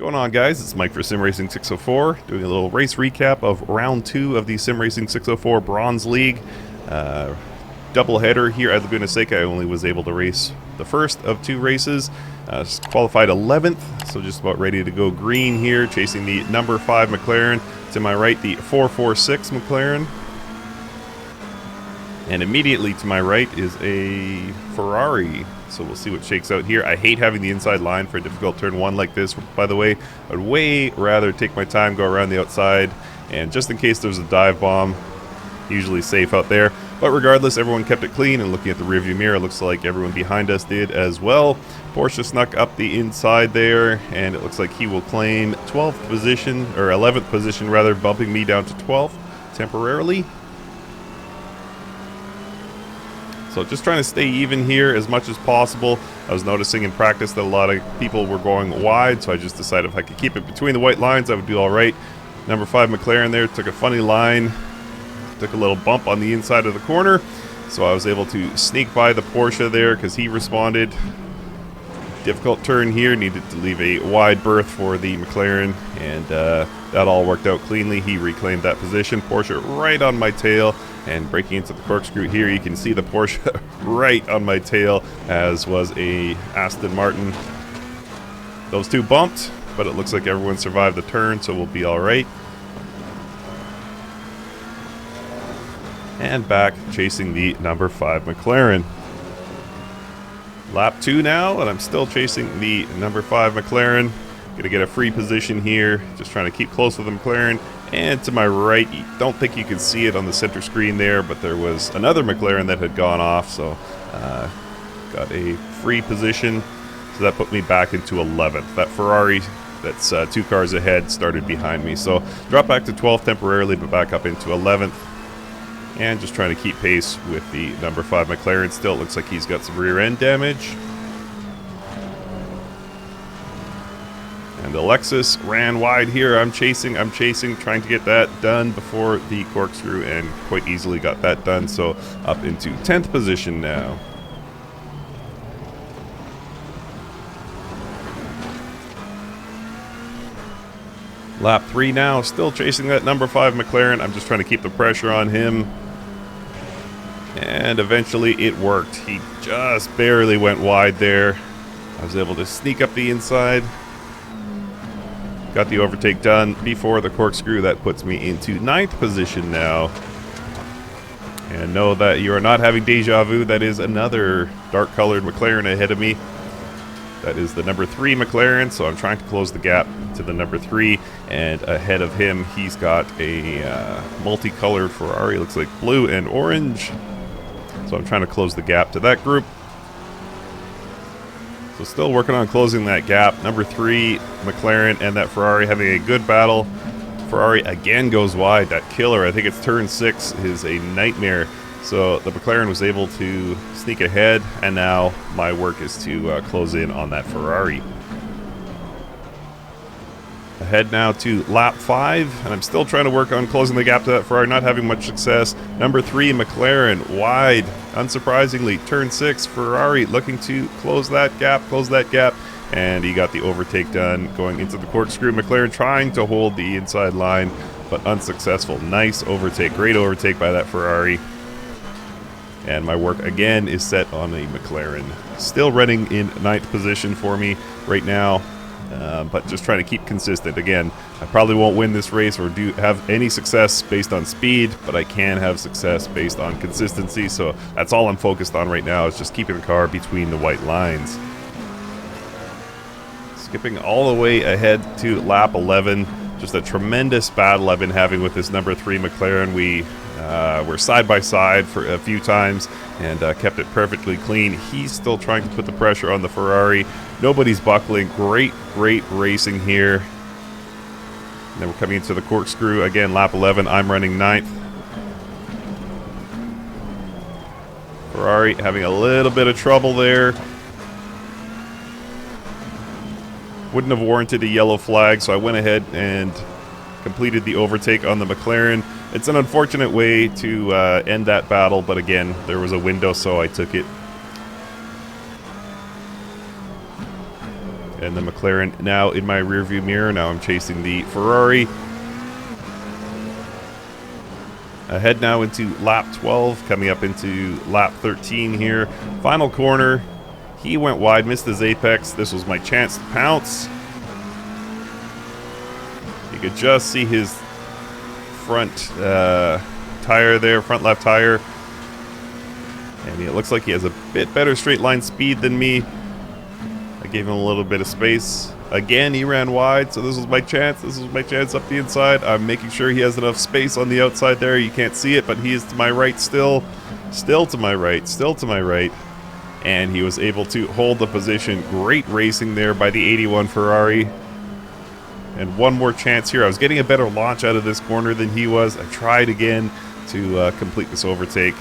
Going on, guys? It's Mike for SimRacing604, doing a little race recap of round 2 of the SimRacing604 Bronze League. Doubleheader here at Laguna Seca. I only was able to race the first of 2 races. Qualified 11th, so just about ready to go green here, chasing the number 5 McLaren. To my right, the 446 McLaren. And immediately to my right is a Ferrari. So we'll see what shakes out here. I hate having the inside line for a difficult turn 1 like this, by the way. I'd way rather take my time, go around the outside, and just in case there's a dive bomb, usually safe out there. But regardless, everyone kept it clean, and looking at the rearview mirror, it looks like everyone behind us did as well. Porsche snuck up the inside there, and it looks like he will claim 12th position, or 11th position rather, bumping me down to 12th temporarily. So just trying to stay even here as much as possible. I was noticing in practice that a lot of people were going wide, so I just decided if I could keep it between the white lines, I would do all right. Number 5 McLaren there took a funny line, took a little bump on the inside of the corner, so I was able to sneak by the Porsche there because he responded. Difficult turn here, needed to leave a wide berth for the McLaren, and that all worked out cleanly. He reclaimed that position. Porsche right on my tail, and breaking into the corkscrew here, you can see the Porsche right on my tail, as was a Aston Martin. Those two bumped, but it looks like everyone survived the turn, so we'll be all right. And back chasing the number 5 McLaren. Lap 2 now, and I'm still chasing the number 5 McLaren. Gonna get a free position here, just trying to keep close with the McLaren. And to my right, you don't think you can see it on the center screen there, but there was another McLaren that had gone off, so got a free position. So that put me back into 11th. That Ferrari that's 2 cars ahead started behind me. So drop back to 12th temporarily, but back up into 11th. And just trying to keep pace with the number 5 McLaren. Still looks like he's got some rear end damage. And the Lexus ran wide here. I'm chasing, trying to get that done before the corkscrew, and quite easily got that done. So up into 10th position now. Lap 3 now, still chasing that number 5 McLaren. I'm just trying to keep the pressure on him. And eventually it worked. He just barely went wide there. I was able to sneak up the inside. Got the overtake done before the corkscrew. That puts me into 9th position now. And know that you are not having deja vu. That is another dark colored McLaren ahead of me. That is the number 3 McLaren, so I'm trying to close the gap to the number 3, and ahead of him he's got a multicolored Ferrari, looks like blue and orange. So I'm trying to close the gap to that group. So still working on closing that gap. Number 3 McLaren and that Ferrari having a good battle. Ferrari again goes wide. That killer, I think it's turn 6, is a nightmare. So the McLaren was able to sneak ahead, and now my work is to close in on that Ferrari. Ahead now to lap 5, and I'm still trying to work on closing the gap to that Ferrari, not having much success. Number 3 McLaren wide, unsurprisingly. Turn 6 Ferrari looking to close that gap, and he got the overtake done going into the corkscrew. McLaren trying to hold the inside line, but unsuccessful. Nice overtake, great overtake by that Ferrari. And my work again is set on a McLaren. Still running in 9th position for me right now, but just trying to keep consistent. Again, I probably won't win this race or do have any success based on speed, but I can have success based on consistency. So that's all I'm focused on right now, is just keeping the car between the white lines. Skipping all the way ahead to lap 11. Just a tremendous battle I've been having with this number 3 McLaren. We were side by side for a few times and kept it perfectly clean. He's still trying to put the pressure on the Ferrari. Nobody's buckling. Great racing here. And then we're coming into the corkscrew again. Lap 11. I'm running 9th. Ferrari having a little bit of trouble there. Wouldn't have warranted a yellow flag, so I went ahead and completed the overtake on the McLaren. It's an unfortunate way to end that battle, but again, there was a window, so I took it. And the McLaren now in my rearview mirror. Now I'm chasing the Ferrari. Ahead now into lap 12, coming up into lap 13 here. Final corner. He went wide, missed his apex. This was my chance to pounce. You could just see his front tire there, front left tire. And it looks like he has a bit better straight line speed than me. I gave him a little bit of space. Again, he ran wide, so this was my chance. This was my chance up the inside. I'm making sure he has enough space on the outside there. You can't see it, but he is to my right still. Still to my right, still to my right. And he was able to hold the position. Great racing there by the 81 Ferrari. And one more chance here. I was getting a better launch out of this corner than he was. I tried again to complete this overtake,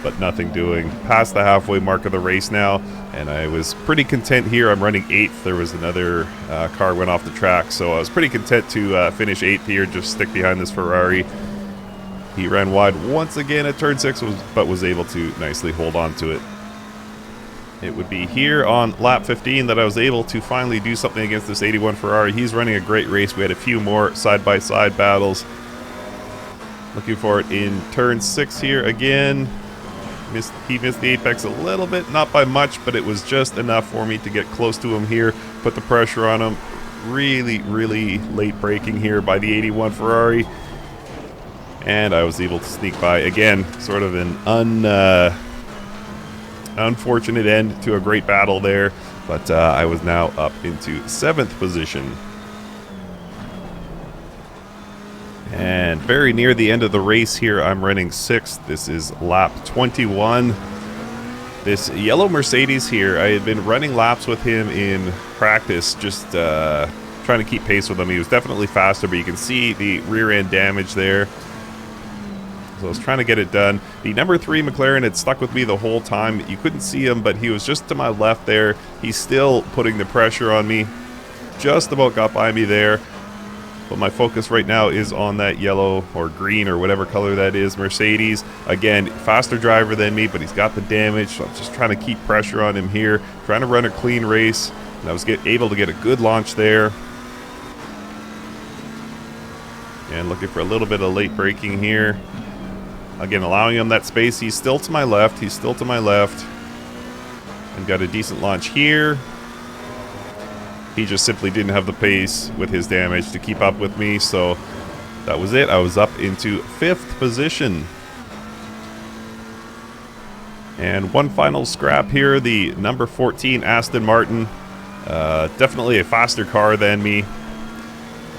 but nothing doing. Past the halfway mark of the race now, and I was pretty content here. I'm running 8th. There was another car went off the track, so I was pretty content to finish 8th here, just stick behind this Ferrari. He ran wide once again at turn 6, but was able to nicely hold on to it. It would be here on lap 15 that I was able to finally do something against this 81 Ferrari. He's running a great race. We had a few more side-by-side battles. Looking for it in turn 6 here again. He missed the apex a little bit, not by much, but it was just enough for me to get close to him here, put the pressure on him. Really, really late braking here by the 81 Ferrari. And I was able to sneak by. Again, sort of an unfortunate end to a great battle there, but I was now up into 7th position. And very near the end of the race here, I'm running 6th. This is lap 21. This yellow Mercedes here, I had been running laps with him in practice, just trying to keep pace with him. He was definitely faster, but you can see the rear end damage there. So I was trying to get it done. The number 3 McLaren had stuck with me the whole time. You couldn't see him, but he was just to my left there. He's still putting the pressure on me. Just about got by me there. But my focus right now is on that yellow or green or whatever color that is Mercedes. Again, faster driver than me, but he's got the damage. So I'm just trying to keep pressure on him here. Trying to run a clean race. And I was able to get a good launch there. And looking for a little bit of late braking here. Again, allowing him that space. He's still to my left. He's still to my left. And got a decent launch here. He just simply didn't have the pace with his damage to keep up with me. So that was it. I was up into 5th position. And one final scrap here. The number 14 Aston Martin. Definitely a faster car than me.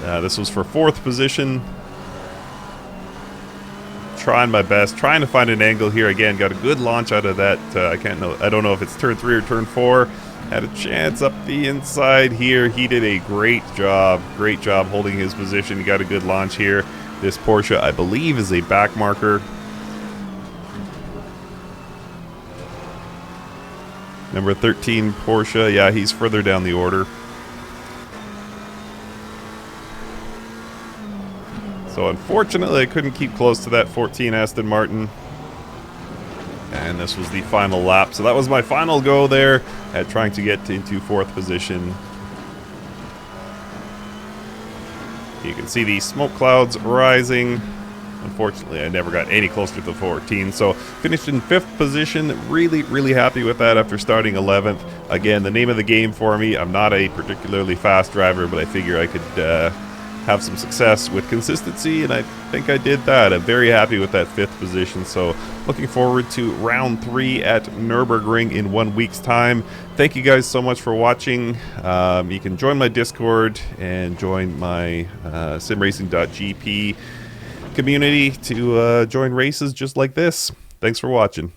This was for 4th position. Trying my best, trying to find an angle here. Again, got a good launch out of that. I don't know if it's turn 3 or turn 4. Had a chance up the inside here. He did a great job holding his position. He got a good launch here. This Porsche, I believe, is a back marker. Number 13 Porsche, yeah, he's further down the order. So unfortunately, I couldn't keep close to that 14 Aston Martin. And this was the final lap. So that was my final go there at trying to get into 4th position. You can see the smoke clouds rising. Unfortunately, I never got any closer to the 14. So finished in 5th position. Really, really happy with that after starting 11th. Again, the name of the game for me. I'm not a particularly fast driver, but I figure I could have some success with consistency, and I think I did that. I'm very happy with that 5th position, so looking forward to round 3 at Nürburgring in 1 week's time. Thank you guys so much for watching. You can join my Discord and join my SimRacing.gp community to join races just like this. Thanks for watching.